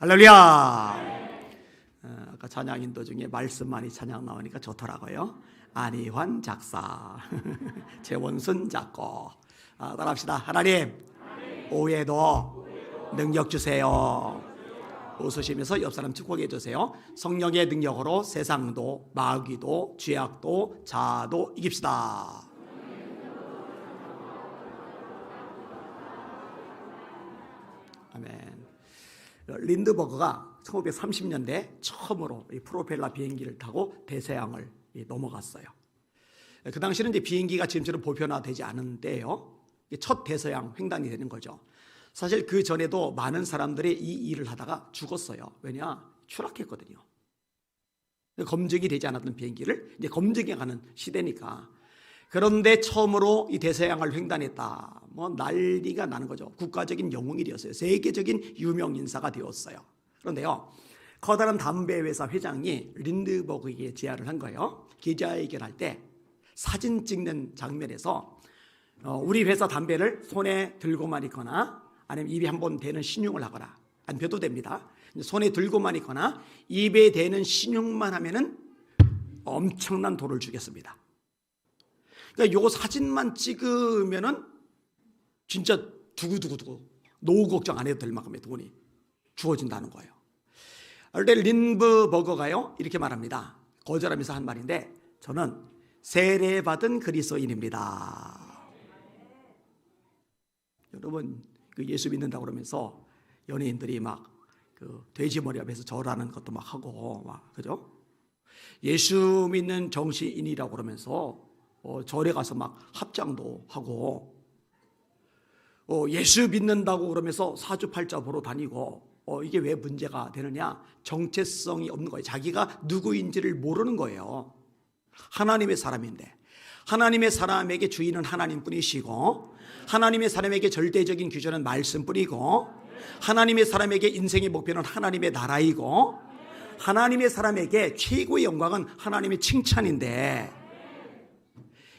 할렐루야. 아까 찬양 인도 중에 말씀만이 찬양 나오니까 좋더라고요. 안희환 작사, 재원순 작곡. 따라합시다. 하나님, 오후에도 능력 주세요. 웃으시면서 옆 사람 축복해 주세요. 성령의 능력으로 세상도 마귀도 죄악도 자아도 이깁시다. 아멘. 린드버그가 1930년대 처음으로 이 프로펠러 비행기를 타고 대서양을 넘어갔어요. 그 당시는 이제 비행기가 지금처럼 보편화되지 않은 때예요. 첫 대서양 횡단이 되는 거죠. 사실 그 전에도 많은 사람들이 이 일을 하다가 죽었어요. 왜냐? 추락했거든요. 검증이 되지 않았던 비행기를 이제 검증해 가는 시대니까. 그런데 처음으로 이 대서양을 횡단했다. 뭐 난리가 나는 거죠. 국가적인 영웅이 되었어요. 세계적인 유명 인사가 되었어요. 그런데요, 커다란 담배 회사 회장이 린드버그에게 제안을 한 거예요. 기자회견할 때 사진 찍는 장면에서 우리 회사 담배를 손에 들고만 있거나 아니면 입에 한번 대는 신용을 하거나, 안 펴도 됩니다. 손에 들고만 있거나 입에 대는 신용만 하면은 엄청난 돈을 주겠습니다. 그러니까 요거 사진만 찍으면은 진짜 두구두구두구 노후 걱정 안 해도 될 만큼의 돈이 주어진다는 거예요. 그런데 린드버거가요 이렇게 말합니다. 거절하면서 한 말인데, 저는 세례받은 그리스도인입니다. 여러분, 그 예수 믿는다고 그러면서 연예인들이 막 그 돼지머리 앞에서 절하는 것도 막 하고 막, 그죠? 예수 믿는 정치인이라고 그러면서 절에 가서 막 합장도 하고, 예수 믿는다고 그러면서 사주팔자 보러 다니고, 이게 왜 문제가 되느냐? 정체성이 없는 거예요. 자기가 누구인지를 모르는 거예요. 하나님의 사람인데, 하나님의 사람에게 주인은 하나님뿐이시고, 하나님의 사람에게 절대적인 규제는 말씀뿐이고, 하나님의 사람에게 인생의 목표는 하나님의 나라이고, 하나님의 사람에게 최고의 영광은 하나님의 칭찬인데,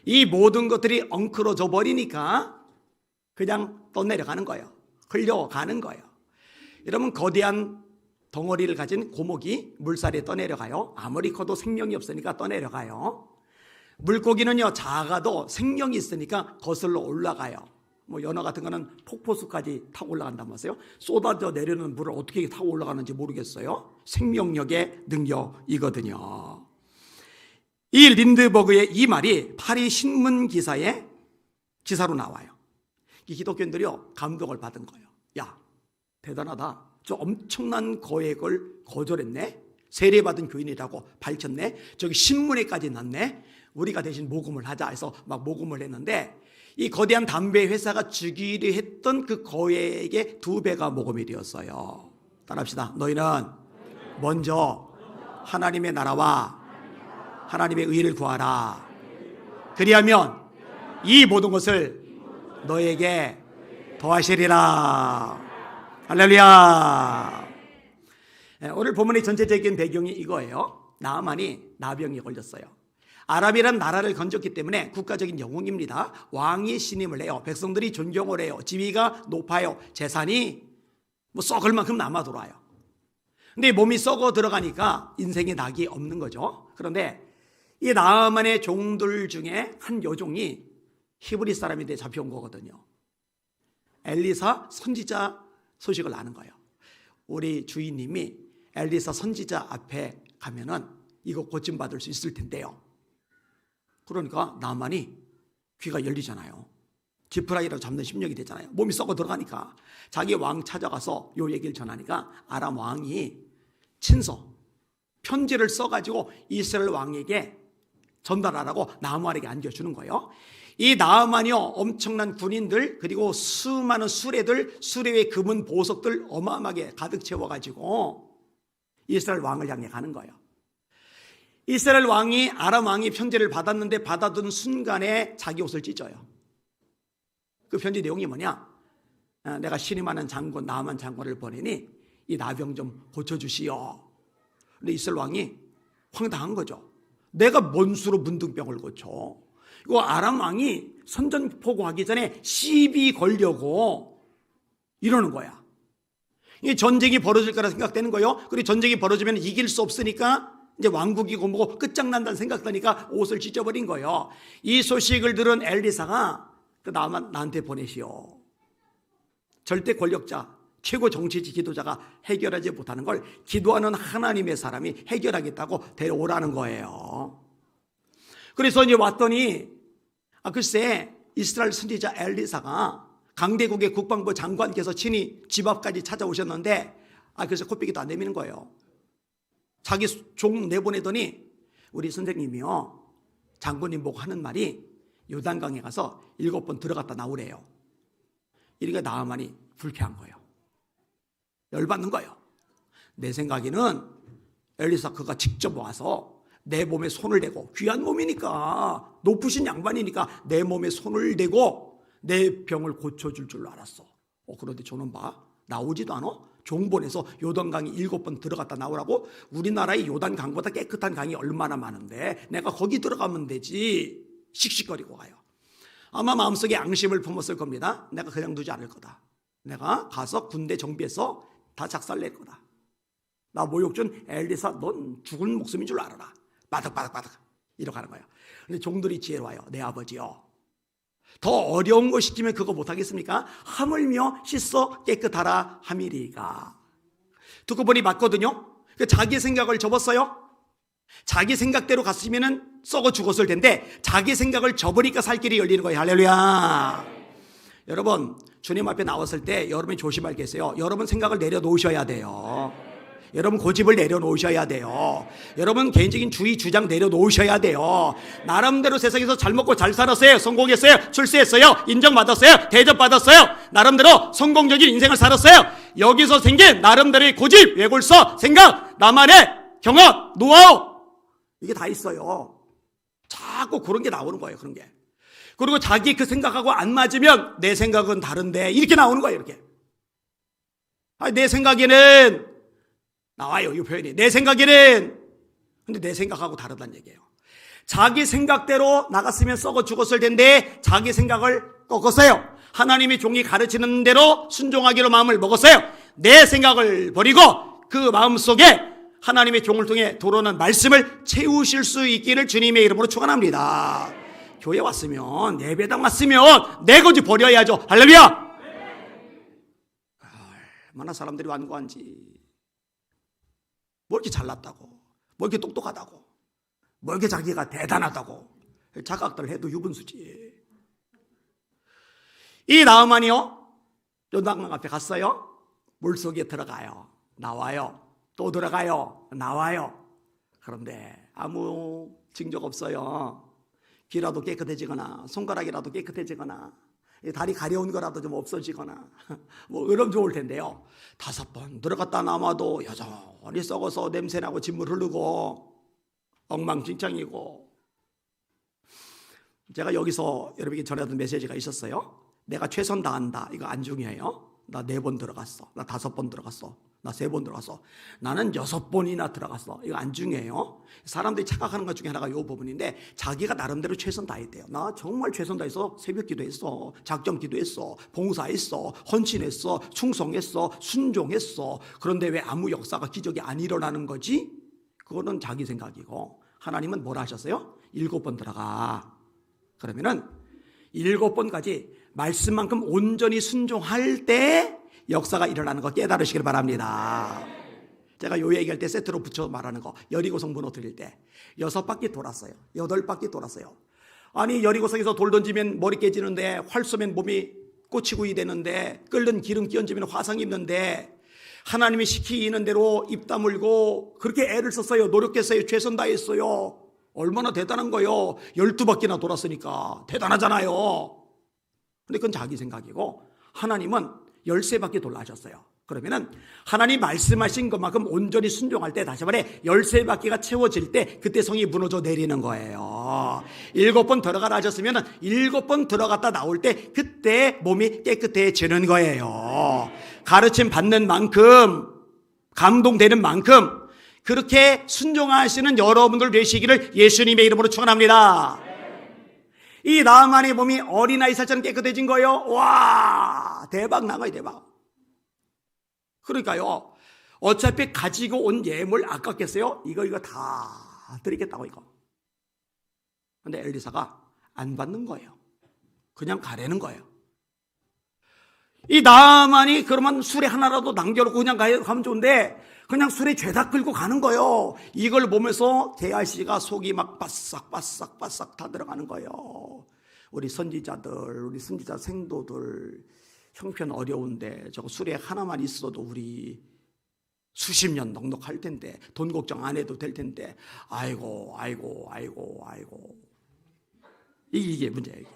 이 모든 것들이 엉클어져 버리니까 그냥 떠내려가는 거예요. 흘려가는 거예요. 여러분, 거대한 덩어리를 가진 고목이 물살에 떠내려가요. 아무리 커도 생명이 없으니까 떠내려가요. 물고기는요, 작아도 생명이 있으니까 거슬러 올라가요. 뭐 연어 같은 거는 폭포수까지 타고 올라간다면서요. 쏟아져 내려오는 물을 어떻게 타고 올라가는지 모르겠어요. 생명력의 능력이거든요. 이 린드버그의 이 말이 파리 신문 기사에 기사로 나와요. 이 기독교인들이요 감동을 받은 거예요. 야, 대단하다. 저 엄청난 거액을 거절했네. 세례받은 교인이라고 밝혔네. 저기 신문에까지 났네. 우리가 대신 모금을 하자 해서 막 모금을 했는데, 이 거대한 담배 회사가 주기로 했던 그 거액의 2배가 모금이 되었어요. 따라합시다. 너희는 먼저 하나님의 나라와 하나님의 의를 구하라. 그리하면 이 모든 것을 너에게 더하시리라. 할렐루야. 오늘 본문의 전체적인 배경이 이거예요. 나아만이 나병에 걸렸어요. 아랍이란 나라를 건졌기 때문에 국가적인 영웅입니다. 왕이 신임을 해요. 백성들이 존경을 해요. 지위가 높아요. 재산이 뭐 썩을 만큼 남아 돌아요. 근데 몸이 썩어 들어가니까 인생의 낙이 없는 거죠. 그런데 이 나아만의 종들 중에 한 여종이 히브리 사람인데 잡혀온 거거든요. 엘리사 선지자 소식을 아는 거예요. 우리 주인님이 엘리사 선지자 앞에 가면은 이거 고침받을 수 있을 텐데요. 그러니까 나만이 귀가 열리잖아요. 지푸라기라도 잡는 심령이 되잖아요. 몸이 썩어 들어가니까 자기 왕 찾아가서 요 얘기를 전하니까 아람 왕이 친서 편지를 써가지고 이스라엘 왕에게 전달하라고 나아만에게 안겨주는 거예요. 이 나아만이요 엄청난 군인들 그리고 수많은 수레들, 수레의 금은 보석들 어마어마하게 가득 채워가지고 이스라엘 왕을 향해 가는 거예요. 이스라엘 왕이 아람 왕이 편지를 받았는데 받아둔 순간에 자기 옷을 찢어요. 그 편지 내용이 뭐냐? 내가 신임하는 장군 나아만 장군을 보내니 이 나병 좀 고쳐주시오. 근데 이스라엘 왕이 황당한 거죠. 내가 뭔 수로 문둥병을 고쳐? 이거 아람 왕이 선전포고하기 전에 시비 걸려고 이러는 거야. 이 전쟁이 벌어질 거라 생각되는 거예요. 그리고 전쟁이 벌어지면 이길 수 없으니까 이제 왕국이고 뭐고 끝장난다는 생각하니까 옷을 찢어버린 거예요. 이 소식을 들은 엘리사가 나한테 보내시오. 절대 권력자, 최고 정치지 지도자가 해결하지 못하는 걸 기도하는 하나님의 사람이 해결하겠다고 데려오라는 거예요. 그래서 이제 왔더니 글쎄 이스라엘 선지자 엘리사가 강대국의 국방부 장관께서 친히 집 앞까지 찾아오셨는데 그래서 코빼기도 안 내미는 거예요. 자기 종 내보내더니 우리 선생님이요, 장군님 보고 하는 말이 요단강에 가서 7번 들어갔다 나오래요. 이러니까 나아만이 불쾌한 거예요. 열받는 거예요. 내 생각에는 엘리사 그가 직접 와서 내 몸에 손을 대고, 귀한 몸이니까, 높으신 양반이니까 내 몸에 손을 대고 내 병을 고쳐줄 줄 알았어. 그런데 저놈 봐, 나오지도 않아? 종 보내서 요단강에 7번 들어갔다 나오라고? 우리나라의 요단강보다 깨끗한 강이 얼마나 많은데 내가 거기 들어가면 되지. 씩씩거리고 가요. 아마 마음속에 앙심을 품었을 겁니다. 내가 그냥 두지 않을 거다. 내가 가서 군대 정비해서 다 작살낼 거다. 나 모욕 준 엘리사, 넌 죽은 목숨인 줄 알아라. 바닥바닥바닥 이러고 가는 거예요. 근데 종들이 지혜로워요. 내 아버지요, 더 어려운 거 시키면 그거 못하겠습니까? 하물며 씻어 깨끗하라 함이리가. 듣고 보니 맞거든요. 자기 생각을 접었어요. 자기 생각대로 갔으면 썩어 죽었을 텐데 자기 생각을 접으니까 살 길이 열리는 거예요. 할렐루야. 여러분, 주님 앞에 나왔을 때 여러분이 조심할 게 있어요. 여러분 생각을 내려놓으셔야 돼요. 여러분 고집을 내려놓으셔야 돼요. 여러분 개인적인 주의 주장 내려놓으셔야 돼요. 나름대로 세상에서 잘 먹고 잘 살았어요. 성공했어요. 출세했어요. 인정받았어요. 대접받았어요. 나름대로 성공적인 인생을 살았어요. 여기서 생긴 나름대로의 고집, 외골서, 생각, 나만의 경험, 노하우, 이게 다 있어요. 자꾸 그런 게 나오는 거예요. 그런 게. 그리고 자기 그 생각하고 안 맞으면 내 생각은 다른데 이렇게 나오는 거예요. 이렇게. 내 생각에는 나와요. 이 표현이. 내 생각에는. 근데 내 생각하고 다르다는 얘기예요. 자기 생각대로 나갔으면 썩어 죽었을 텐데 자기 생각을 꺾었어요. 하나님의 종이 가르치는 대로 순종하기로 마음을 먹었어요. 내 생각을 버리고 그 마음속에 하나님의 종을 통해 들어오는 말씀을 채우실 수 있기를 주님의 이름으로 축원합니다. 교회 왔으면, 예배당 왔으면 내 고집 버려야죠. 할렐루야. 얼마나 사람들이 완고한지. 뭐 이렇게 잘났다고, 뭐 이렇게 똑똑하다고, 뭐 이렇게 자기가 대단하다고 자각들 해도 유분수지. 이 나아만이요, 요단강 앞에 갔어요. 물속에 들어가요. 나와요. 또 들어가요. 나와요. 그런데 아무 징조가 없어요. 귀라도 깨끗해지거나 손가락이라도 깨끗해지거나 다리 가려운 거라도 좀 없어지거나 뭐 그럼 좋을 텐데요. 5번 들어갔다 나와도 여전히 썩어서 냄새나고 진물 흐르고 엉망진창이고. 제가 여기서 여러분에게 전하던 메시지가 있었어요. 내가 최선 다한다. 이거 안 중요해요. 나 4번 들어갔어. 나 5번 들어갔어. 나 3번 들어갔어. 나는 6번이나 들어갔어. 이거 안 중요해요. 사람들이 착각하는 것 중에 하나가 이 부분인데, 자기가 나름대로 최선 다했대요. 나 정말 최선 다해서 새벽 기도했어, 작정 기도했어, 봉사했어, 헌신했어, 충성했어, 순종했어. 그런데 왜 아무 역사가 기적이 안 일어나는 거지? 그거는 자기 생각이고, 하나님은 뭐라 하셨어요? 7번 들어가. 그러면은 7번까지 말씀만큼 온전히 순종할 때 역사가 일어나는 거 깨달으시길 바랍니다. 제가 요 얘기할 때 세트로 붙여 말하는 거, 여리고성 무너뜨릴 때 6바퀴 돌았어요. 8바퀴 돌았어요. 아니 여리고성에서 돌 던지면 머리 깨지는데, 활 쏘면 몸이 꼬치구이 되는데, 끓는 기름 끼얹으면 화상 입는데, 하나님이 시키는 대로 입 다물고 그렇게 애를 썼어요. 노력했어요. 최선 다했어요. 얼마나 대단한 거예요. 12바퀴나 돌았으니까 대단하잖아요. 근데 그건 자기 생각이고, 하나님은 13바퀴 돌라 하셨어요. 그러면은 하나님 말씀하신 것만큼 온전히 순종할 때, 다시 말해 13바퀴가 채워질 때 그때 성이 무너져 내리는 거예요. 7번 들어가라 하셨으면 7번 들어갔다 나올 때 그때 몸이 깨끗해지는 거예요. 가르침 받는 만큼, 감동되는 만큼 그렇게 순종하시는 여러분들 되시기를 예수님의 이름으로 축원합니다. 이 나아만의 몸이 어린아이 살처럼 깨끗해진 거예요. 와, 대박 나가요. 대박. 그러니까요, 어차피 가지고 온 예물 아깝겠어요? 이거 다 드리겠다고 이거. 근데 엘리사가 안 받는 거예요. 그냥 가라는 거예요. 이 나만이 그러면 수레 하나라도 남겨놓고 그냥 가면 좋은데 그냥 수레 죄다 끌고 가는 거예요. 이걸 보면서 게하시가 속이 막 바싹바싹바싹 다 들어가는 거예요. 우리 선지자들, 우리 선지자 생도들 형편 어려운데 저거 수레 하나만 있어도 우리 수십 년 넉넉할 텐데 돈 걱정 안 해도 될 텐데 아이고 이게 문제예요. 이게.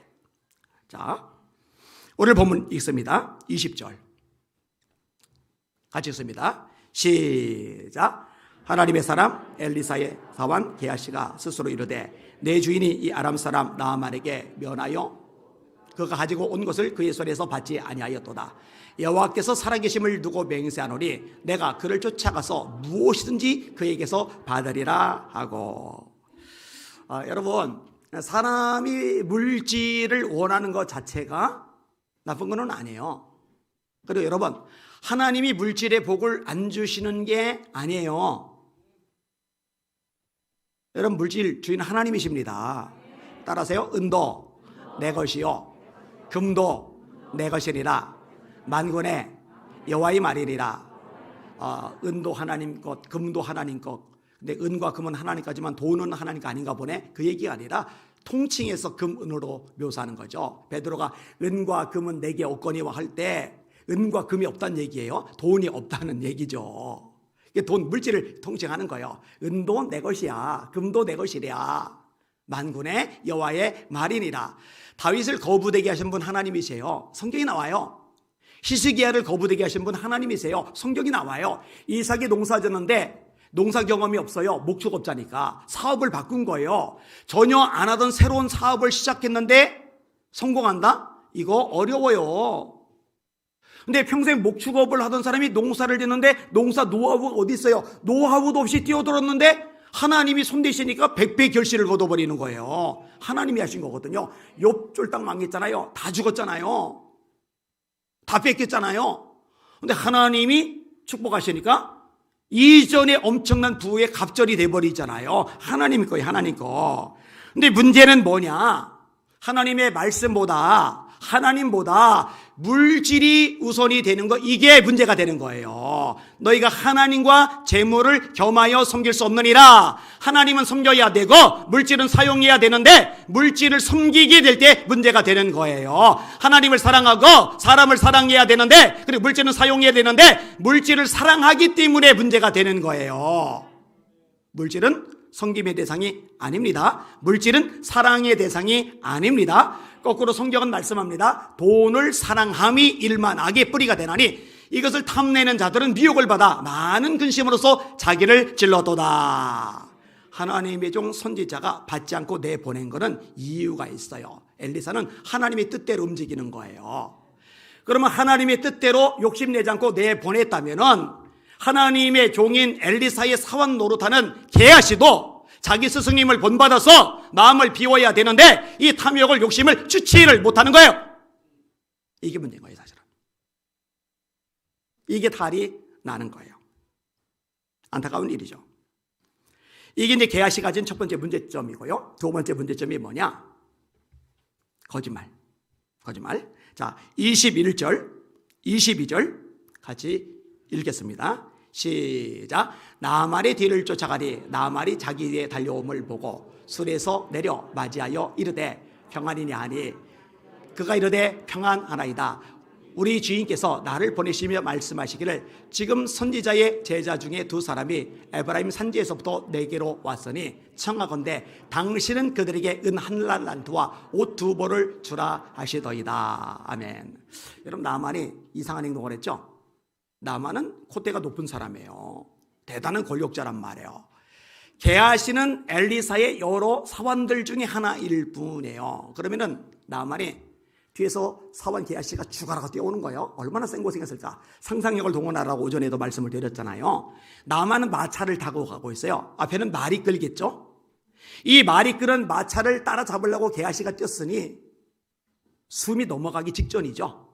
자, 오늘 본문 읽습니다. 20절 같이 읽습니다. 시작. 하나님의 사람 엘리사의 사환 게하시가 스스로 이르되 내 주인이 이 아람 사람 나아만에게 면하여 그가 가지고 온 것을 그의 손에서 받지 아니하였도다. 여호와께서 살아계심을 두고 맹세하노니 내가 그를 쫓아가서 무엇이든지 그에게서 받으리라 하고. 여러분, 사람이 물질을 원하는 것 자체가 나쁜 건 아니에요. 그리고 여러분, 하나님이 물질의 복을 안 주시는 게 아니에요. 여러분, 물질 주인은 하나님이십니다. 따라하세요. 은도 내 것이요 금도 내 것이니라. 만군의 여호와의 말이니라. 은도 하나님 것, 금도 하나님 것. 근데 은과 금은 하나님 거지만 돈은 하나님 거 아닌가 보네. 그 얘기가 아니라 통칭해서 금, 은으로 묘사하는 거죠. 베드로가 은과 금은 내게 없거니와 할 때 은과 금이 없다는 얘기예요. 돈이 없다는 얘기죠. 이게 돈, 물질을 통칭하는 거예요. 은도 내 것이야. 금도 내 것이랴. 만군의 여호와의 말이니라. 다윗을 거부되게 하신 분 하나님이세요. 성경이 나와요. 히스기야를 거부되게 하신 분 하나님이세요. 성경이 나와요. 이삭이 농사 졌는데 농사 경험이 없어요. 목축업자니까 사업을 바꾼 거예요. 전혀 안 하던 새로운 사업을 시작했는데 성공한다? 이거 어려워요. 근데 평생 목축업을 하던 사람이 농사를 짓는데 농사 노하우가 어디 있어요? 노하우도 없이 뛰어들었는데 하나님이 손대시니까 100배 결실을 거둬버리는 거예요. 하나님이 하신 거거든요. 욥 쫄딱 망했잖아요. 다 죽었잖아요. 다 뺏겼잖아요. 근데 하나님이 축복하시니까 이전에 엄청난 부의 갑절이 돼버리잖아요. 하나님 거예요. 하나님 거. 근데 문제는 뭐냐? 하나님의 말씀보다 하나님보다 물질이 우선이 되는 거, 이게 문제가 되는 거예요. 너희가 하나님과 재물을 겸하여 섬길 수 없느니라. 하나님은 섬겨야 되고 물질은 사용해야 되는데 물질을 섬기게 될 때 문제가 되는 거예요. 하나님을 사랑하고 사람을 사랑해야 되는데 그리고 물질은 사용해야 되는데 물질을 사랑하기 때문에 문제가 되는 거예요. 물질은 섬김의 대상이 아닙니다. 물질은 사랑의 대상이 아닙니다. 거꾸로 성경은 말씀합니다. 돈을 사랑함이 일만 악의 뿌리가 되나니 이것을 탐내는 자들은 미혹을 받아 많은 근심으로써 자기를 찔러도다. 하나님의 종 선지자가 받지 않고 내보낸 것은 이유가 있어요. 엘리사는 하나님의 뜻대로 움직이는 거예요. 그러면 하나님의 뜻대로 욕심내지 않고 내보냈다면 하나님의 종인 엘리사의 사원 노릇하는 게하시도 자기 스승님을 본받아서 마음을 비워야 되는데 이 탐욕을, 욕심을 주체를 못하는 거예요. 이게 문제인 거예요. 사실은 이게 탈이 나는 거예요. 안타까운 일이죠. 이게 이제 게하시 가진 첫 번째 문제점이고요. 두 번째 문제점이 뭐냐? 거짓말. 자, 21절 22절 같이 읽겠습니다. 시작. 나아말의 뒤를 쫓아가니 나아말이 자기 뒤에 달려옴을 보고 술에서 내려 맞이하여 이르되 평안이냐 하니 그가 이르되 평안하나이다. 우리 주인께서 나를 보내시며 말씀하시기를 지금 선지자의 제자 중에 두 사람이 에브라임 산지에서부터 내게로 왔으니 청하건대 당신은 그들에게 은 한 랄란트와 옷 두 벌을 주라 하시더이다. 아멘. 여러분, 나만이 이상한 행동을 했죠? 나만은 콧대가 높은 사람이에요. 대단한 권력자란 말이에요. 게하시는 엘리사의 여러 사원들 중에 하나일 뿐이에요. 그러면은 나만이 뒤에서 사원 게하시가 죽어라고 뛰어오는 거예요. 얼마나 생고생했을까. 상상력을 동원하라고 오전에도 말씀을 드렸잖아요. 나만은 마차를 타고 가고 있어요. 앞에는 말이 끌겠죠. 이 말이 끌은 마차를 따라잡으려고 게하시가 뛰었으니 숨이 넘어가기 직전이죠.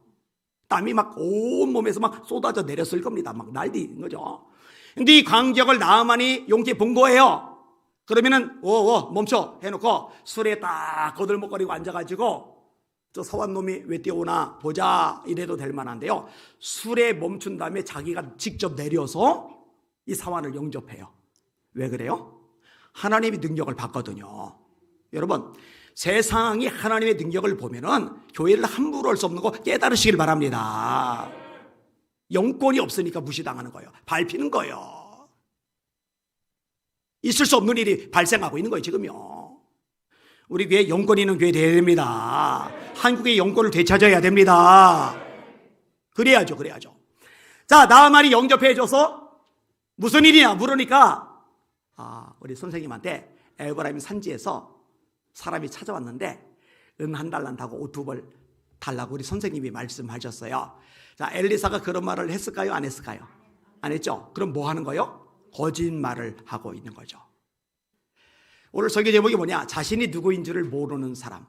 땀이 막 온몸에서 막 쏟아져 내렸을 겁니다. 막 난리인 거죠. 근데 이 광경을 나아만이 용케 본 거예요. 그러면은 멈춰 해놓고 술에 딱 거들먹거리고 앉아가지고 저 서원 놈이 왜 뛰어오나 보자 이래도 될 만한데요. 술에 멈춘 다음에 자기가 직접 내려서 이 사환을 영접해요. 왜 그래요? 하나님의 능력을 봤거든요. 여러분, 세상이 하나님의 능력을 보면은 교회를 함부로 할 수 없는 거 깨달으시길 바랍니다. 영권이 없으니까 무시당하는 거예요. 밟히는 거예요. 있을 수 없는 일이 발생하고 있는 거예요, 지금요. 우리 교회 영권 있는 교회 되어야 됩니다. 한국의 영권을 되찾아야 됩니다. 그래야죠. 자, 나아만이 영접해줘서 무슨 일이냐 물으니까 우리 선생님한테 에브라임 산지에서 사람이 찾아왔는데 은 한 달란트하고 옷 2벌 달라고 우리 선생님이 말씀하셨어요. 자, 엘리사가 그런 말을 했을까요? 안 했을까요? 안 했죠. 그럼 뭐 하는 거예요? 거짓말을 하고 있는 거죠. 오늘 설교 제목이 뭐냐? 자신이 누구인 줄을 모르는 사람.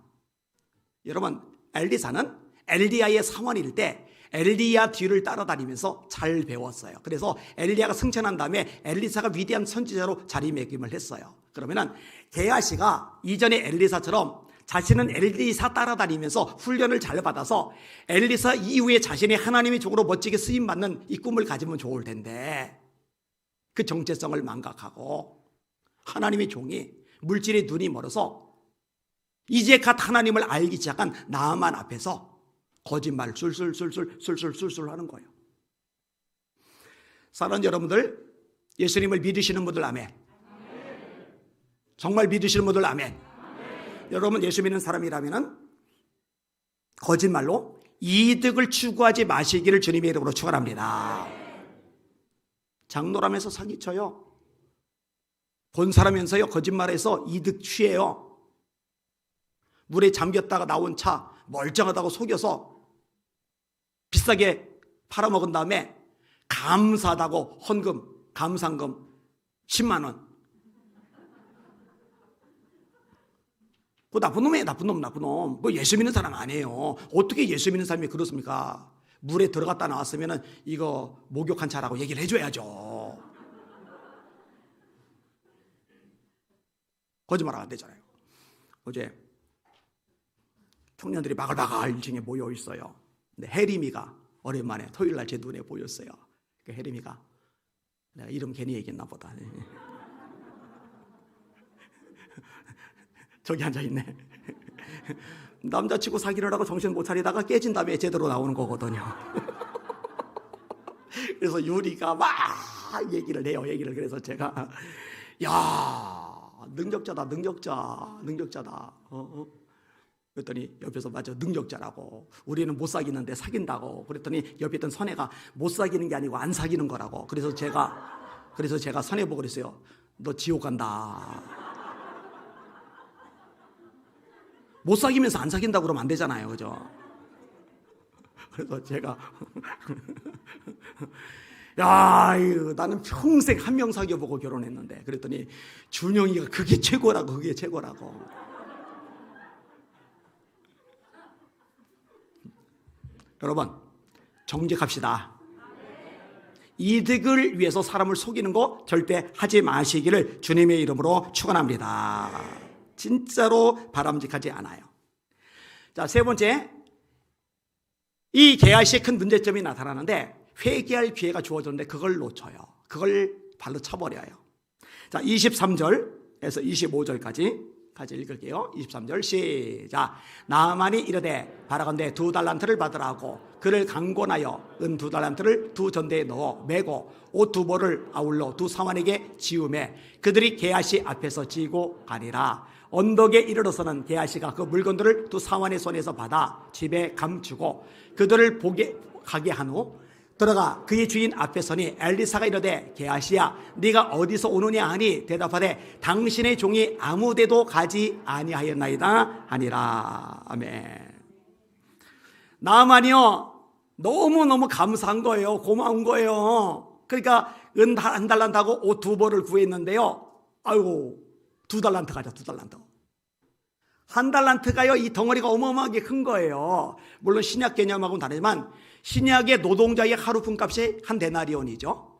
여러분, 엘리사는 엘리야의 사원일 때 엘리야 뒤를 따라다니면서 잘 배웠어요. 그래서 엘리야가 승천한 다음에 엘리사가 위대한 선지자로 자리매김을 했어요. 그러면은 게하시가 이전에 엘리사처럼 자신은 엘리사 따라다니면서 훈련을 잘 받아서 엘리사 이후에 자신이 하나님의 종으로 멋지게 쓰임받는 이 꿈을 가지면 좋을 텐데 그 정체성을 망각하고 하나님의 종이 물질의 눈이 멀어서 이제 갓 하나님을 알기 시작한 나아만 앞에서 거짓말 술술 하는 거예요. 사랑하는 여러분들, 예수님을 믿으시는 분들 아멘. 정말 믿으시는 분들 아멘. 여러분, 예수 믿는 사람이라면 거짓말로 이득을 추구하지 마시기를 주님의 이름으로 축원합니다. 장로라면서 사기쳐요. 본 사람면서요 거짓말해서 이득 취해요. 물에 잠겼다가 나온 차 멀쩡하다고 속여서 비싸게 팔아먹은 다음에 감사하다고 헌금, 감상금 10만 원. 그 나쁜 놈이에요. 나쁜 놈. 뭐 예수 믿는 사람 아니에요. 어떻게 예수 믿는 사람이 그렇습니까? 물에 들어갔다 나왔으면 이거 목욕한 차라고 얘기를 해줘야죠. 거짓말하면 안 되잖아요. 어제 청년들이 바글바글 1층에 모여 있어요. 근데 혜림이가 오랜만에 토요일 날 제 눈에 보였어요. 그 혜림이가 내가 이름 괜히 얘기했나 보다. 저기 앉아있네. 남자치고 사귀를 하고 정신 못 차리다가 깨진 다음에 제대로 나오는 거거든요. 그래서 유리가 막 얘기를 해요. 그래서 제가 야, 능력자다. 그랬더니 옆에서 맞아, 능력자라고. 우리는 못 사귀는데 사귄다고. 그랬더니 옆에 있던 선혜가 못 사귀는 게 아니고 안 사귀는 거라고. 그래서 제가 선혜 보고 그랬어요. 너 지옥 간다. 못 사귀면서 안 사귄다고 그러면 안 되잖아요. 그죠? 그래서 제가 야, 나는 평생 한 명 사귀어보고 결혼했는데 그랬더니 준영이가 그게 최고라고. 여러분, 정직합시다. 이득을 위해서 사람을 속이는 거 절대 하지 마시기를 주님의 이름으로 축원합니다. 진짜로 바람직하지 않아요. 자, 세 번째, 이 게하시의 큰 문제점이 나타나는데 회개할 기회가 주어졌는데 그걸 놓쳐요. 그걸 발로 차버려요. 자, 23절에서 25절까지 같이 읽을게요. 23절 시작. 나아만이 이르되 바라건대 2달란트를 받으라고 그를 강권하여 은 2달란트를 2전대에 넣어 메고 옷 2벌을 아울러 2사환에게 지우매 그들이 게하시 앞에서 지고 가니라. 언덕에 이르러서는 게하시가 그 물건들을 2사환의 손에서 받아 집에 감추고 그들을 보게 가게 한 후 들어가 그의 주인 앞에 서니 엘리사가 이르되 게하시야 네가 어디서 오느냐 하니 대답하되 당신의 종이 아무데도 가지 아니하였나이다 하니라. 아멘. 나아만이요 너무너무 감사한 거예요. 고마운 거예요. 그러니까 은 한 달란트하고 옷 2벌을 구했는데요. 아이고 2달란트 가자. 2달란트. 한 달란트가요 이 덩어리가 어마어마하게 큰 거예요. 물론 신약 개념하고는 다르지만 신약의 노동자의 하루 품값이 한 데나리온이죠.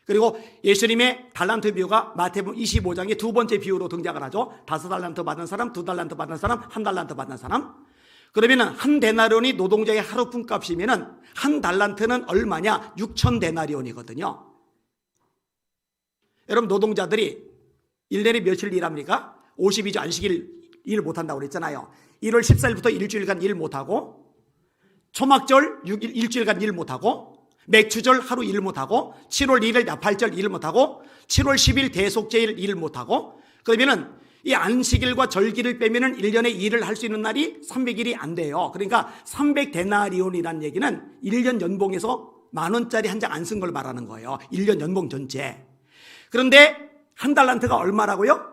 그리고 예수님의 달란트 비유가 마태복음 25장의 두 번째 비유로 등장을 하죠. 5달란트 받은 사람, 2달란트 받은 사람, 1달란트 받은 사람. 그러면은 한 데나리온이 노동자의 하루 품값이면은 한 달란트는 얼마냐? 6천 데나리온이거든요. 여러분, 노동자들이 1년에 며칠 일합니까? 52주 안식일 일 못한다고 그랬잖아요. 1월 14일부터 일주일간 일 못하고, 초막절 일주일간 일 못하고, 맥추절 하루 일 못하고, 7월 1일 나팔절 일 못하고, 7월 10일 대속제일 일 못하고, 그러면은 이 안식일과 절기를 빼면은 1년에 일을 할 수 있는 날이 300일이 안 돼요. 그러니까 300데나리온이라는 얘기는 1년 연봉에서 10,000원짜리 한 장 안 쓴 걸 말하는 거예요. 1년 연봉 전체. 그런데 한 달란트가 얼마라고요?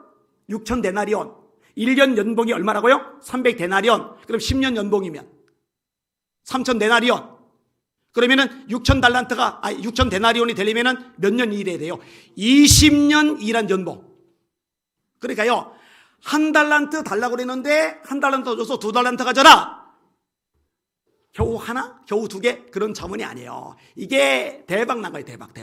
6천 데나리온. 1년 연봉이 얼마라고요? 300데나리온. 그럼 10년 연봉이면 3천 데나리온. 그러면은 6천 데나리온이 되려면은 몇 년 일해야 돼요? 20년 일한 연봉. 그러니까요, 한 달란트 달라고 그랬는데 한 달란트 줘서 2달란트 가져라. 겨우 하나? 겨우 2개? 그런 자문이 아니에요. 이게 대박 난 거예요. 대박.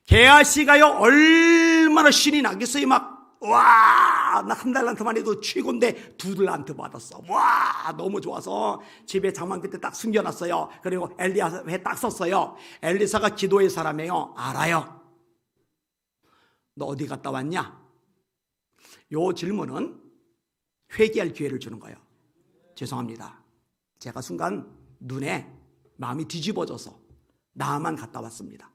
게하시가요, 얼마나 신이 나겠어요. 막, 와, 나 한 달란트만 해도 최고인데 2달란트 받았어. 와, 너무 좋아서 집에 장막 끝에 딱 숨겨놨어요. 그리고 엘리야에 딱 썼어요. 엘리사가 기도의 사람이에요. 알아요. 너 어디 갔다 왔냐? 요 질문은 회개할 기회를 주는 거예요. 죄송합니다. 제가 순간 눈에 마음이 뒤집어져서 나만 갔다 왔습니다.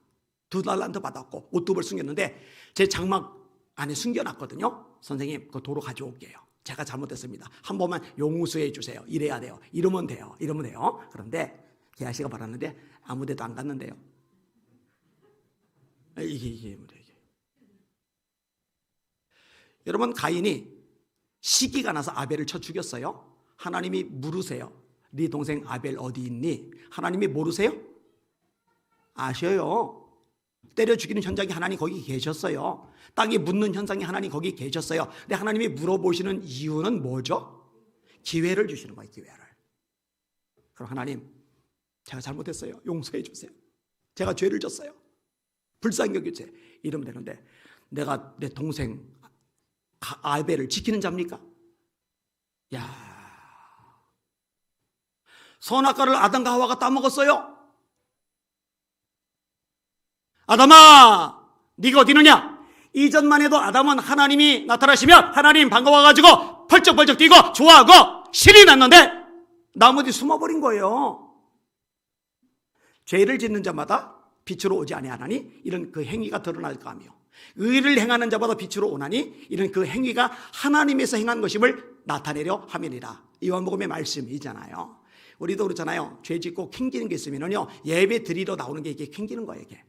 2달란트 받았고 옷도 숨겼는데 제 장막 안에 숨겨놨거든요. 선생님, 그 도로 가져올게요. 제가 잘못했습니다. 한 번만 용서해 주세요. 이래야 돼요. 이러면 돼요. 그런데 게하시가 받았는데 아무데도 안 갔는데요. 이게 여러분, 가인이 시기가 나서 아벨을 쳐 죽였어요. 하나님이 물으세요. 네 동생 아벨 어디 있니? 하나님이 모르세요? 아셔요. 때려 죽이는 현장에 하나님 거기 계셨어요. 땅에 묻는 현장에 하나님 거기 계셨어요. 근데 하나님이 물어보시는 이유는 뭐죠? 기회를 주시는 거예요. 기회를. 그럼 하나님, 제가 잘못했어요. 용서해 주세요. 제가 죄를 졌어요. 불쌍히 여겨주세요. 이러면 되는데 내가 내 동생 아벨을 지키는 자입니까? 야, 선악과를 아담과 하와가 따먹었어요. 아담아, 네가 어디 있느냐? 이전만 해도 아담은 하나님이 나타나시면 하나님 반가워가지고 펄쩍펄쩍 뛰고 좋아하고 신이 났는데 나머지 숨어버린 거예요. 죄를 짓는 자마다 빛으로 오지 아니하나니 이런 그 행위가 드러날까 하며, 의를 행하는 자마다 빛으로 오나니 이런 그 행위가 하나님에서 행한 것임을 나타내려 함이니라. 요한복음의 말씀이잖아요. 우리도 그렇잖아요. 죄 짓고 캥기는 게 있으면요, 예배 드리러 나오는 게 이게 캥기는 거예요. 이게.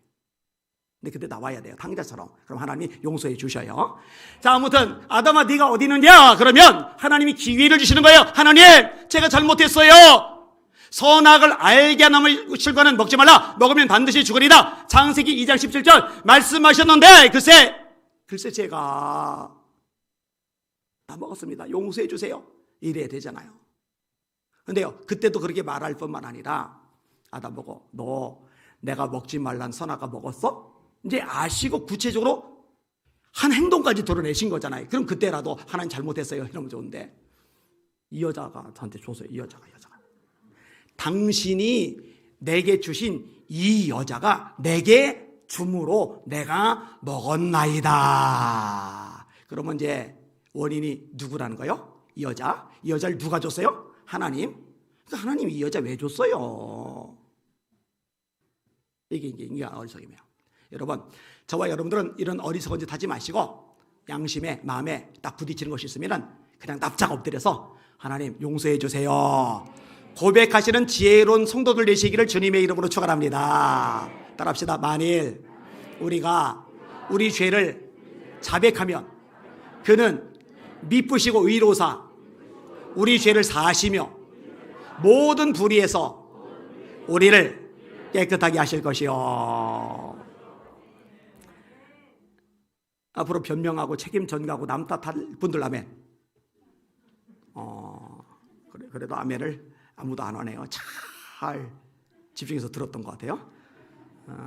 근데 그때 나와야 돼요. 당자처럼. 그럼 하나님이 용서해 주셔요. 자, 아무튼 아담아 네가 어디 있느냐? 그러면 하나님이 기회를 주시는 거예요. 하나님, 제가 잘못했어요. 선악을 알게 하는 실과는 먹지 말라. 먹으면 반드시 죽으리다. 창세기 2장 17절 말씀하셨는데 글쎄 제가 다 먹었습니다. 용서해 주세요. 이래야 되잖아요. 근데요, 그때도 그렇게 말할 뿐만 아니라 아담 보고 너 내가 먹지 말란 선악과 먹었어? 이제 아시고 구체적으로 한 행동까지 드러내신 거잖아요. 그럼 그때라도 하나님 잘못했어요 이러면 좋은데, 이 여자가 저한테 줬어요. 이 여자가 당신이 내게 주신 이 여자가 내게 줌으로 내가 먹었나이다. 그러면 이제 원인이 누구라는 거예요? 이 여자를 누가 줬어요? 하나님. 그러니까 하나님이 이 여자 왜 줬어요? 이게 인간 어리석임이에요. 여러분, 저와 여러분들은 이런 어리석은 짓 하지 마시고 양심에 마음에 딱 부딪히는 것이 있으면 그냥 납작 엎드려서 하나님 용서해 주세요 고백하시는 지혜로운 성도들 되시기를 주님의 이름으로 축원합니다. 따라합시다. 만일 우리가 우리 죄를 자백하면 그는 미쁘시고 의로우사 우리 죄를 사하시며 모든 불의에서 우리를 깨끗하게 하실 것이요. 앞으로 변명하고 책임 전가하고 남 탓할 분들 아멘. 그래도 아멘을 아무도 안 하네요. 잘 집중해서 들었던 것 같아요.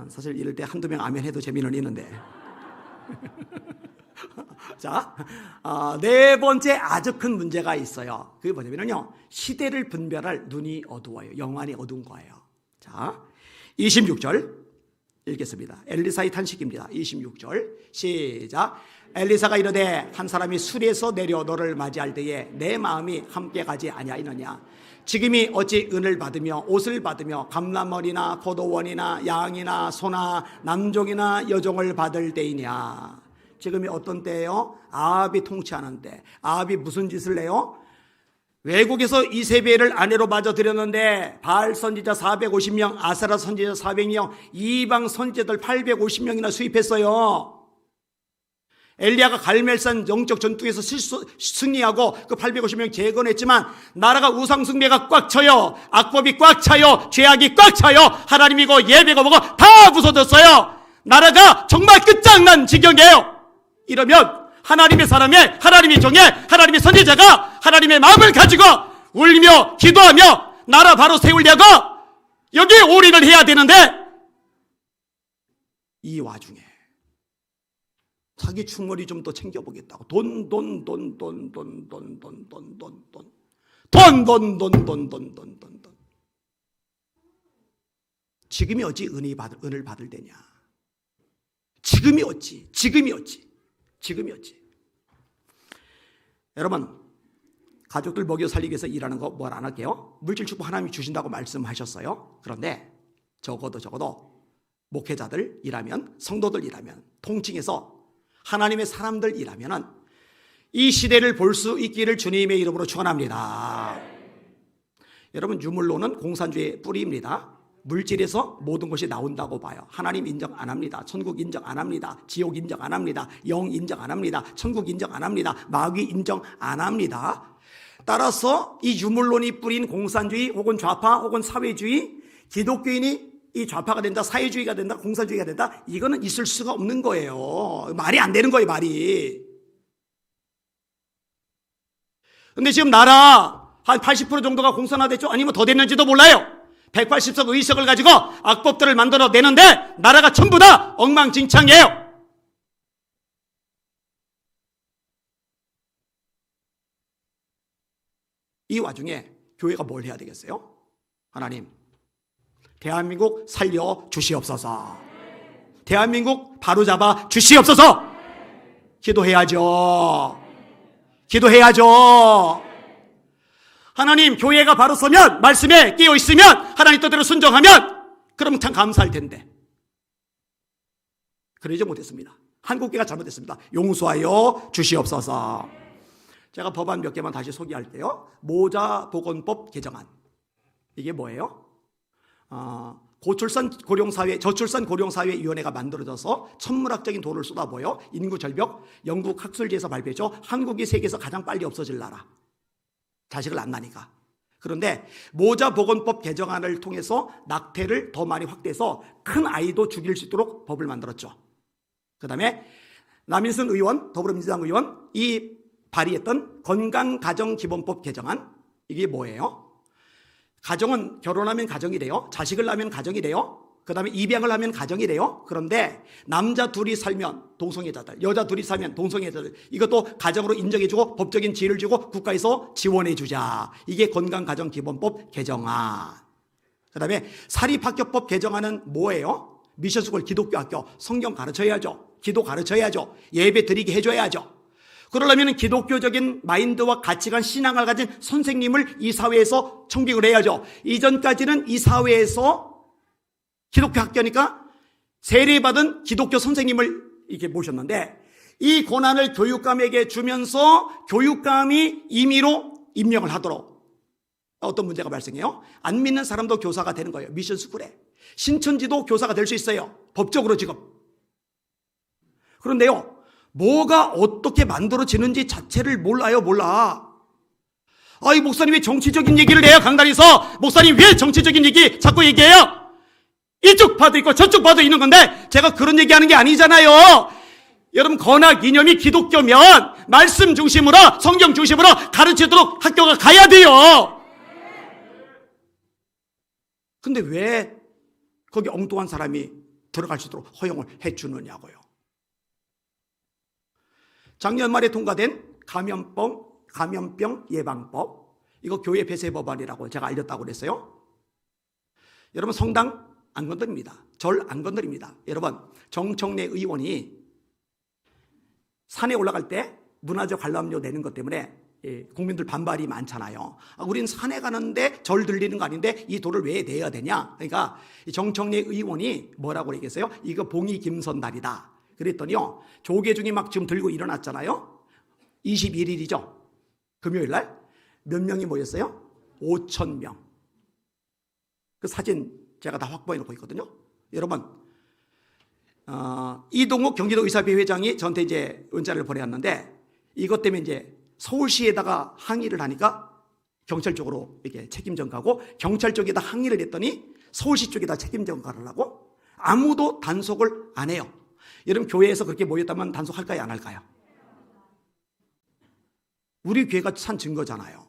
사실 이럴 때 한두 명 아멘 해도 재미는 있는데. 자, 네 번째 아주 큰 문제가 있어요. 그게 뭐냐면요, 시대를 분별할 눈이 어두워요. 영안이 어두운 거예요. 자, 26절 읽겠습니다. 엘리사의 탄식입니다. 26절 시작. 엘리사가 이르되 한 사람이 술에서 내려 너를 맞이할 때에 내 마음이 함께 가지 아니하였느냐. 지금이 어찌 은을 받으며 옷을 받으며 감람머리나 고도원이나 양이나 소나 남종이나 여종을 받을 때이냐. 지금이 어떤 때예요? 아합이 통치하는 때. 아합이 무슨 짓을 해요? 외국에서 이세벨을 아내로 맞아 들였는데 바알 선지자 450명, 아세라 선지자 400명, 이방 선지자들 850명이나 수입했어요. 엘리야가 갈멜산 영적 전투에서 승리하고 그 850명 재건했지만 나라가 우상 숭배가 꽉 차요. 악법이 꽉 차요. 죄악이 꽉 차요. 하나님이고 예배가 뭐고 다 부서졌어요. 나라가 정말 끝장난 지경이에요. 이러면 하나님의 사람의, 하나님의 종의, 하나님의 선지자가 하나님의 마음을 가지고 울며 기도하며 나라 바로 세우려고 여기에 올인을 해야 되는데, 이 와중에 자기 충원이 좀 더 챙겨보겠다고 돈. 지금이 어찌 은을 받을 때냐. 지금이 어찌. 여러분, 가족들 먹여 살리기 위해서 일하는 거 뭘 안 할게요? 물질 축복 하나님이 주신다고 말씀하셨어요. 그런데 적어도 목회자들 일하면, 성도들 일하면, 통칭해서 하나님의 사람들 일하면은 이 시대를 볼 수 있기를 주님의 이름으로 축원합니다. 여러분, 유물론은 공산주의 뿌리입니다. 물질에서 모든 것이 나온다고 봐요. 하나님 인정 안 합니다. 천국 인정 안 합니다. 지옥 인정 안 합니다. 영 인정 안 합니다. 천국 인정 안 합니다. 마귀 인정 안 합니다. 따라서 이 유물론이 뿌린 공산주의 혹은 좌파 혹은 사회주의, 기독교인이 이 좌파가 된다, 사회주의가 된다, 공산주의가 된다, 이거는 있을 수가 없는 거예요. 말이 안 되는 거예요, 말이. 근데 지금 나라 한 80% 정도가 공산화됐죠? 아니면 더 됐는지도 몰라요. 180석 의석을 가지고 악법들을 만들어 내는데 나라가 전부 다 엉망진창이에요. 이 와중에 교회가 뭘 해야 되겠어요? 하나님, 대한민국 살려 주시옵소서. 대한민국 바로잡아 주시옵소서. 기도해야죠. 하나님, 교회가 바로 서면, 말씀에 끼어 있으면, 하나님 뜻대로 순종하면, 그러면 참 감사할 텐데 그러지 못했습니다. 한국교회가 잘못했습니다. 용서하여 주시옵소서. 제가 법안 몇 개만 다시 소개할게요. 모자보건법 개정안. 이게 뭐예요? 저출산 고령사회위원회가 만들어져서 천문학적인 돈을 쏟아부어요. 인구 절벽, 영국 학술지에서 발표했죠. 한국이 세계에서 가장 빨리 없어질 나라. 자식을 안 낳으니까. 그런데 모자보건법 개정안을 통해서 낙태를 더 많이 확대해서 큰 아이도 죽일 수 있도록 법을 만들었죠. 그 다음에 남인순 의원, 더불어민주당 의원, 이 발의했던 건강가정기본법 개정안. 이게 뭐예요? 가정은 결혼하면 가정이 돼요. 자식을 낳으면 가정이 돼요. 그 다음에 입양을 하면 가정이 돼요. 그런데 남자 둘이 살면 동성애자들, 여자 둘이 살면 동성애자들, 이것도 가정으로 인정해주고 법적인 지위를 주고 국가에서 지원해주자. 이게 건강가정기본법 개정안. 그 다음에 사립학교법 개정안은 뭐예요? 미션스쿨, 기독교 학교, 성경 가르쳐야죠. 기도 가르쳐야죠. 예배 드리게 해줘야죠. 그러려면 기독교적인 마인드와 가치관, 신앙을 가진 선생님을 이 사회에서 청빙을 해야죠. 이전까지는 이 사회에서 기독교 학교니까 세례받은 기독교 선생님을 이렇게 모셨는데, 이 권한을 교육감에게 주면서 교육감이 임의로 임명을 하도록 어떤 문제가 발생해요? 안 믿는 사람도 교사가 되는 거예요. 미션스쿨에. 신천지도 교사가 될 수 있어요. 법적으로 지금. 그런데요, 뭐가 어떻게 만들어지는지 자체를 몰라. 이 목사님 왜 정치적인 얘기를 해요? 강단에서 목사님 왜 정치적인 얘기 자꾸 얘기해요? 이쪽 봐도 있고 저쪽 봐도 있는 건데 제가 그런 얘기하는 게 아니잖아요. 여러분, 건학 이념이 기독교면 말씀 중심으로, 성경 중심으로 가르치도록 학교가 가야 돼요. 근데 왜 거기 엉뚱한 사람이 들어갈 수 있도록 허용을 해주느냐고요. 작년 말에 통과된 감염병 예방법, 이거 교회 폐쇄 법안이라고 제가 알렸다고 그랬어요. 여러분, 성당 안 건드립니다. 절 안 건드립니다. 여러분, 정청래 의원이 산에 올라갈 때 문화적 관람료 내는 것 때문에 국민들 반발이 많잖아요. 우린 산에 가는데 절 들리는 거 아닌데 이 돈을 왜 내야 되냐. 그러니까 정청래 의원이 뭐라고 얘기했어요? 이거 봉이 김선 날이다. 그랬더니요, 조계중이 막 지금 들고 일어났잖아요. 21일이죠. 금요일 날 몇 명이 모였어요? 5,000명. 그 사진 제가 다 확보해 놓고 있거든요. 여러분, 이동욱 경기도의사회 회장이 저한테 이제 문자를 보내왔는데, 이것 때문에 이제 서울시에다가 항의를 하니까 경찰 쪽으로 이렇게 책임 전가고, 경찰 쪽에다 항의를 했더니 서울시 쪽에다 책임 전가를 하고, 아무도 단속을 안 해요. 여러분, 교회에서 그렇게 모였다면 단속할까요, 안 할까요? 우리 교회가 산 증거잖아요.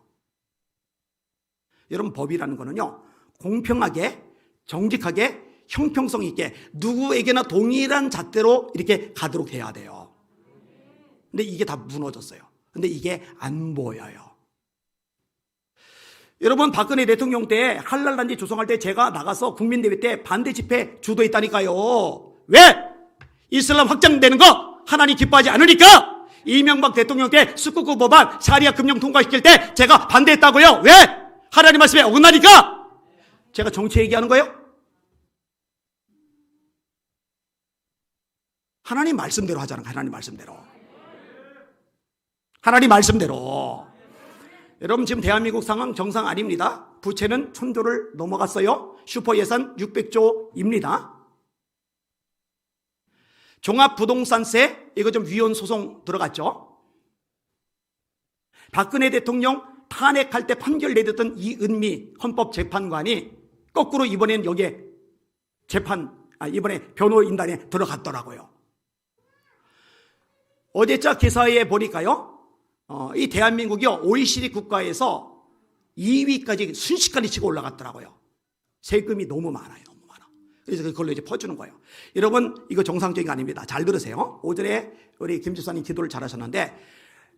여러분, 법이라는 거는요, 공평하게, 정직하게, 형평성 있게 누구에게나 동일한 잣대로 이렇게 가도록 해야 돼요. 근데 이게 다 무너졌어요. 근데 이게 안 보여요. 여러분, 박근혜 대통령 때 한랄단지 조성할 때 제가 나가서 국민대회 때 반대 집회 주도했다니까요. 왜? 이슬람 확장되는 거 하나님 기뻐하지 않으니까. 이명박 대통령 때 숙국구 법안 샤리아 금융 통과시킬 때 제가 반대했다고요. 왜? 하나님 말씀에 어긋나니까. 제가 정치 얘기하는 거예요? 하나님 말씀대로 하잖아요. 하나님 말씀대로. 하나님 말씀대로. 여러분, 지금 대한민국 상황 정상 아닙니다. 부채는 1,000조를 넘어갔어요. 슈퍼 예산 600조입니다. 종합부동산세, 이거 좀 위헌 소송 들어갔죠. 박근혜 대통령 탄핵할 때 판결 내렸던 이은미 헌법재판관이 거꾸로 이번엔 여기에 이번에 변호인단에 들어갔더라고요. 어제자 기사에 보니까요, 이 대한민국이요, OECD 국가에서 2위까지 순식간에 치고 올라갔더라고요. 세금이 너무 많아요. 너무 많아. 그래서 그걸로 이제 퍼주는 거예요. 여러분, 이거 정상적인 거 아닙니다. 잘 들으세요. 오전에 우리 김 집사님 기도를 잘하셨는데,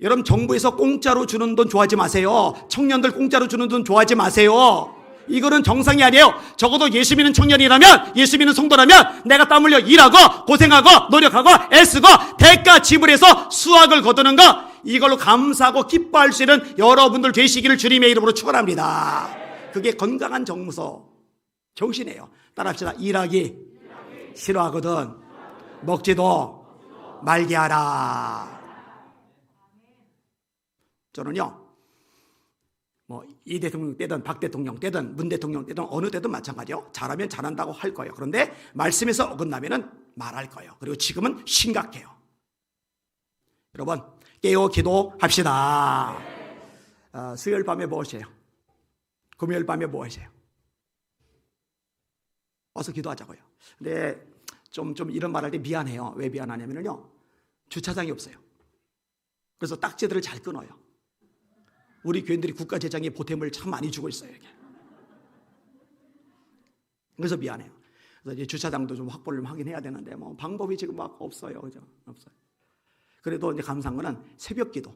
여러분, 정부에서 공짜로 주는 돈 좋아하지 마세요. 청년들 공짜로 주는 돈 좋아하지 마세요. 이거는 정상이 아니에요. 적어도 예수 믿는 청년이라면, 예수 믿는 성도라면 내가 땀 흘려 일하고 고생하고 노력하고 애쓰고 대가 지불해서 수확을 거두는 거, 이걸로 감사하고 기뻐할 수 있는 여러분들 되시기를 주님의 이름으로 축원합니다. 그게 건강한 정서 정신이에요. 따라합시다. 일하기 싫어하거든 먹지도 말게 하라. 저는요, 이 대통령 때든 박 대통령 때든 문 대통령 때든 어느 때든 마찬가지요. 잘하면 잘한다고 할 거예요. 그런데 말씀에서 어긋나면은 말할 거예요. 그리고 지금은 심각해요. 여러분, 깨어 기도합시다. 수요일 밤에 뭐 하세요? 금요일 밤에 뭐 하세요? 어서 기도하자고요. 근데 좀 이런 말 할 때 미안해요. 왜 미안하냐면요, 주차장이 없어요. 그래서 딱지들을 잘 끊어요. 우리 교인들이 국가 재정에 보탬을 참 많이 주고 있어요. 이게. 그래서 미안해요. 그래서 이제 주차장도 좀 확보를 좀 하긴 해야 되는데 뭐 방법이 지금 막 없어요. 그죠? 없어요. 그래도 이제 감사한 거는 새벽 기도.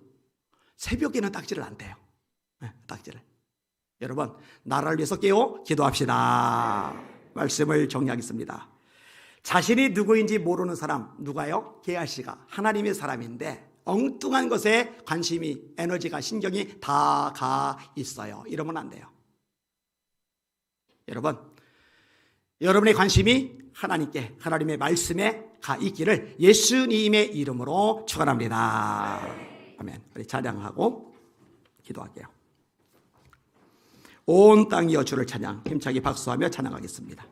새벽에는 딱지를 안 떼요. 네, 딱지를. 여러분, 나라를 위해서 깨어 기도합시다. 말씀을 정리하겠습니다. 자신이 누구인지 모르는 사람, 누가요? 게하시가 하나님의 사람인데 엉뚱한 것에 관심이, 에너지가, 신경이 다 가 있어요. 이러면 안 돼요. 여러분, 여러분의 관심이 하나님께, 하나님의 말씀에 가 있기를 예수님의 이름으로 축원합니다. 아멘. 우리 찬양하고 기도할게요. 온 땅이여 주를 찬양, 힘차게 박수하며 찬양하겠습니다.